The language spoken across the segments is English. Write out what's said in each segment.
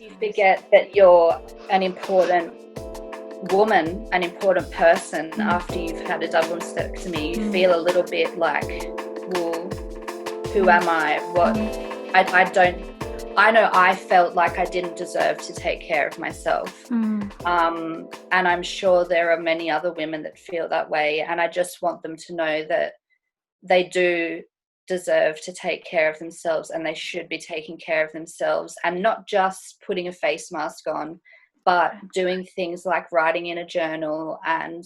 You forget that you're an important woman, an important person after you've had a double mastectomy. You feel a little bit like, well, who am I? What? I know I felt like I didn't deserve to take care of myself. And I'm sure there are many other women that feel that way. And I just want them to know that they do deserve to take care of themselves, and they should be taking care of themselves, and not just putting a face mask on, but doing things like writing in a journal and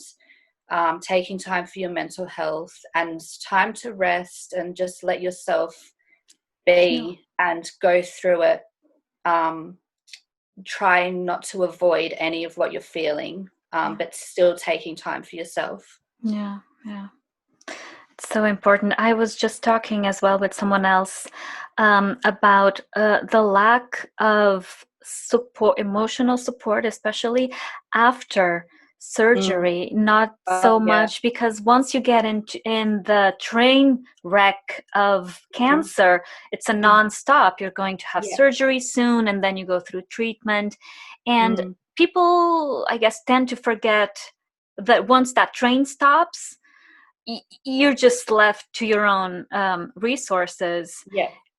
taking time for your mental health and time to rest and just let yourself be and go through it, trying not to avoid any of what you're feeling, but still taking time for yourself. It's so important. I was just talking as well with someone else about the lack of support, emotional support, especially after surgery. Not so much, because once you get in the train wreck of cancer, it's a non-stop. You're going to have surgery soon, and then you go through treatment. And people, I guess, tend to forget that once that train stops, you're just left to your own resources.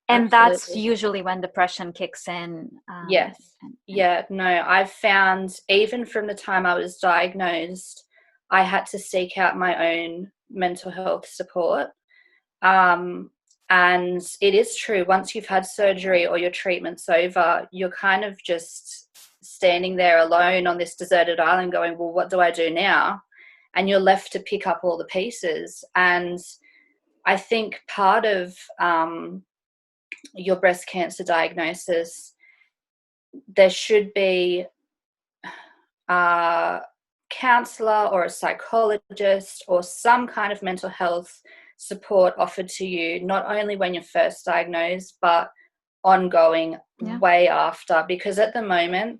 And that's usually when depression kicks in. No, I've found even from the time I was diagnosed, I had to seek out my own mental health support. And it is true, once you've had surgery or your treatment's over, you're kind of just standing there alone on this deserted island going, well, what do I do now? And you're left to pick up all the pieces. And I think part of your breast cancer diagnosis, there should be a counselor or a psychologist or some kind of mental health support offered to you, not only when you're first diagnosed, but ongoing way after. Because at the moment,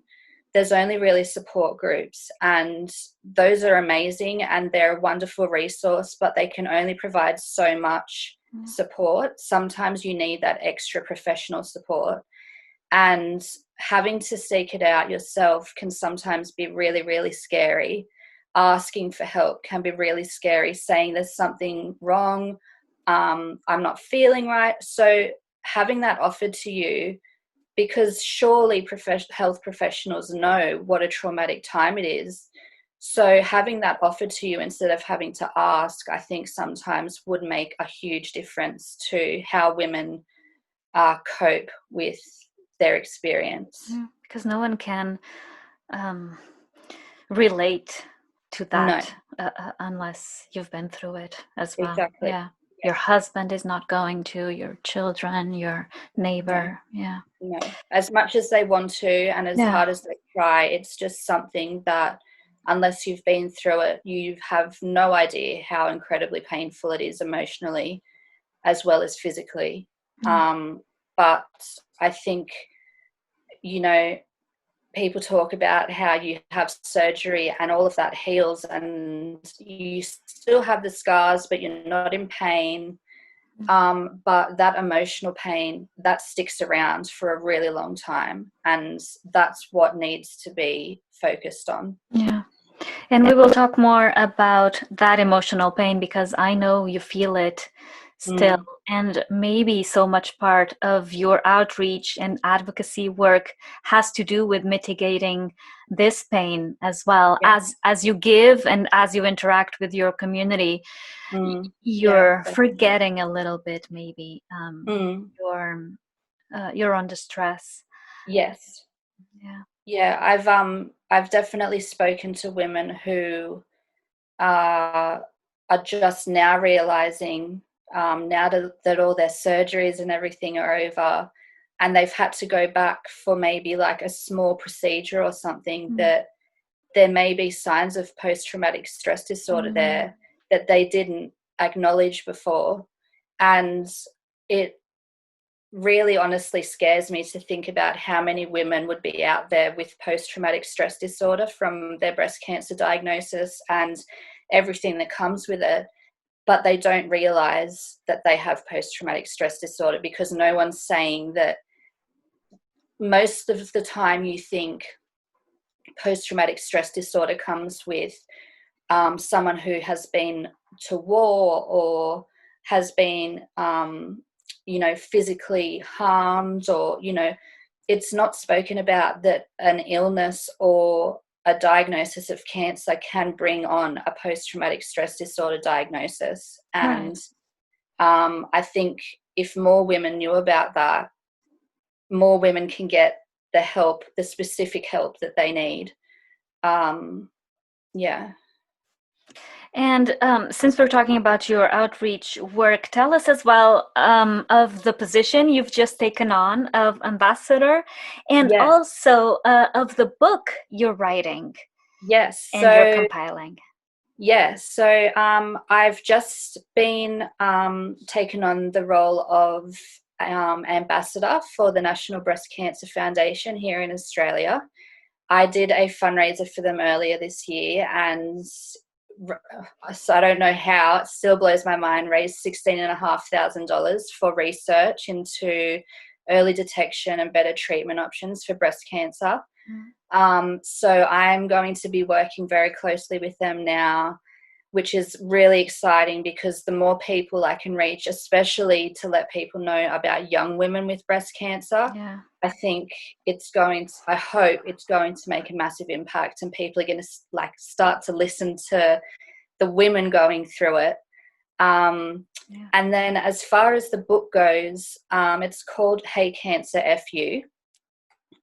there's only really support groups, and those are amazing and they're a wonderful resource, but they can only provide so much support. Sometimes you need that extra professional support, and having to seek it out yourself can sometimes be really, really scary. Asking for help can be really scary, saying there's something wrong, I'm not feeling right. So having that offered to you, because surely health professionals know what a traumatic time it is. So having that offered to you instead of having to ask, I think sometimes would make a huge difference to how women cope with their experience. Because no one can relate to that unless you've been through it as well. Exactly. Your husband is not going to, your children, your neighbor. No. As much as they want to and as hard as they try, it's just something that unless you've been through it, you have no idea how incredibly painful it is emotionally as well as physically. But I think, people talk about how you have surgery and all of that heals and you still have the scars, but you're not in pain. But that emotional pain, that sticks around for a really long time. And that's what needs to be focused on. And we will talk more about that emotional pain, because I know you feel it still. And maybe so much part of your outreach and advocacy work has to do with mitigating this pain as well. As you give and as you interact with your community, you're forgetting a little bit maybe you're under stress. I've definitely spoken to women who are just now realizing now that all their surgeries and everything are over, and they've had to go back for maybe like a small procedure or something, that there may be signs of post-traumatic stress disorder there that they didn't acknowledge before. And it really honestly scares me to think about how many women would be out there with post-traumatic stress disorder from their breast cancer diagnosis and everything that comes with it, but they don't realize that they have post-traumatic stress disorder because no one's saying that most of the time you think post-traumatic stress disorder comes with someone who has been to war or has been, physically harmed, or, it's not spoken about that an illness or a diagnosis of cancer can bring on a post-traumatic stress disorder diagnosis. And I think if more women knew about that, more women can get the help, the specific help that they need. Yeah. And since we're talking about your outreach work, tell us as well of the position you've just taken on of ambassador, and also of the book you're writing. Yes. And you're compiling. Yes. So I've just been taken on the role of ambassador for the National Breast Cancer Foundation here in Australia. I did a fundraiser for them earlier this year, and so I don't know how, it still blows my mind, raised $16,500 for research into early detection and better treatment options for breast cancer. So I'm going to be working very closely with them now, which is really exciting, because the more people I can reach, especially to let people know about young women with breast cancer, I think I hope it's going to make a massive impact, and people are going to start to listen to the women going through it. And then as far as the book goes, it's called Hey Cancer FU.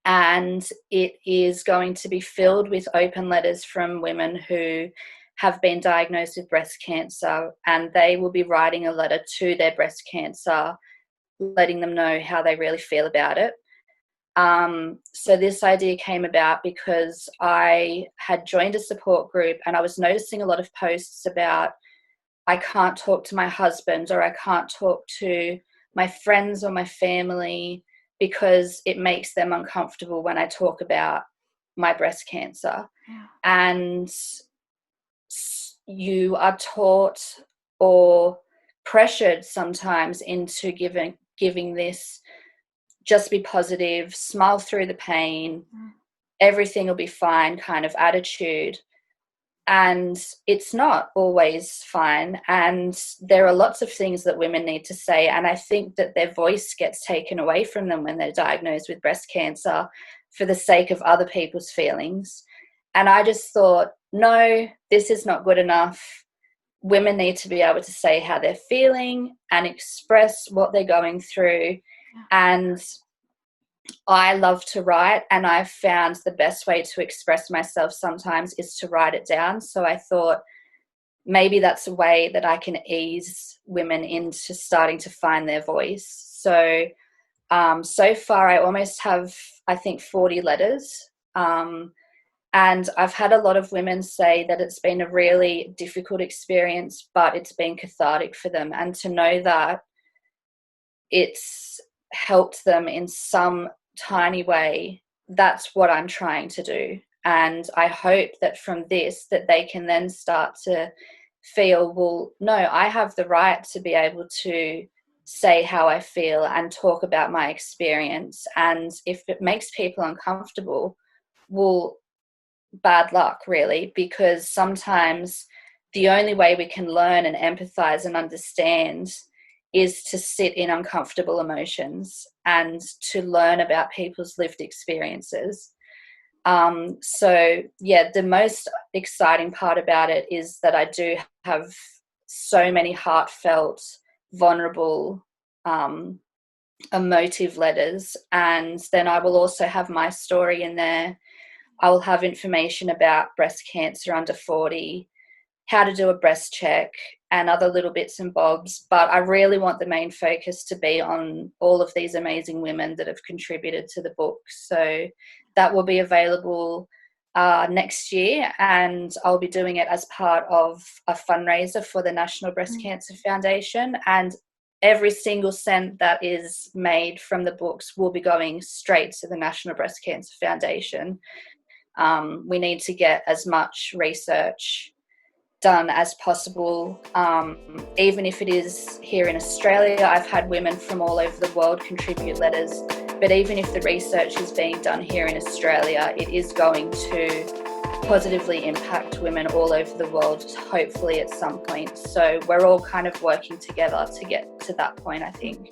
And it is going to be filled with open letters from women who have been diagnosed with breast cancer, and they will be writing a letter to their breast cancer, letting them know how they really feel about it. So this idea came about because I had joined a support group, and I was noticing a lot of posts about, I can't talk to my husband, or I can't talk to my friends or my family because it makes them uncomfortable when I talk about my breast cancer. And you are taught or pressured sometimes into giving this just be positive, smile through the pain, everything will be fine kind of attitude. And it's not always fine. And there are lots of things that women need to say. And I think that their voice gets taken away from them when they're diagnosed with breast cancer for the sake of other people's feelings. And I just thought, no, this is not good enough. Women need to be able to say how they're feeling and express what they're going through. And I love to write, and I've found the best way to express myself sometimes is to write it down. So I thought maybe that's a way that I can ease women into starting to find their voice. So so far I almost have, I think, 40 letters. And I've had a lot of women say that it's been a really difficult experience, but it's been cathartic for them. And to know that it's helped them in some tiny way, that's what I'm trying to do. And I hope that from this, that they can then start to feel, well, no, I have the right to be able to say how I feel and talk about my experience. And if it makes people uncomfortable, well, bad luck, really, because sometimes the only way we can learn and empathize and understand is to sit in uncomfortable emotions and to learn about people's lived experiences. So yeah, the most exciting part about it is that I do have so many heartfelt, vulnerable, emotive letters. And then I will also have my story in there. I will have information about breast cancer under 40, how to do a breast check, and other little bits and bobs. But I really want the main focus to be on all of these amazing women that have contributed to the book. So that will be available next year, and I'll be doing it as part of a fundraiser for the National Breast Cancer Foundation. And every single cent that is made from the books will be going straight to the National Breast Cancer Foundation. We need to get as much research done as possible. Even if it is here in Australia, I've had women from all over the world contribute letters, but even if the research is being done here in Australia, it is going to positively impact women all over the world, hopefully at some point. So we're all kind of working together to get to that point, I think.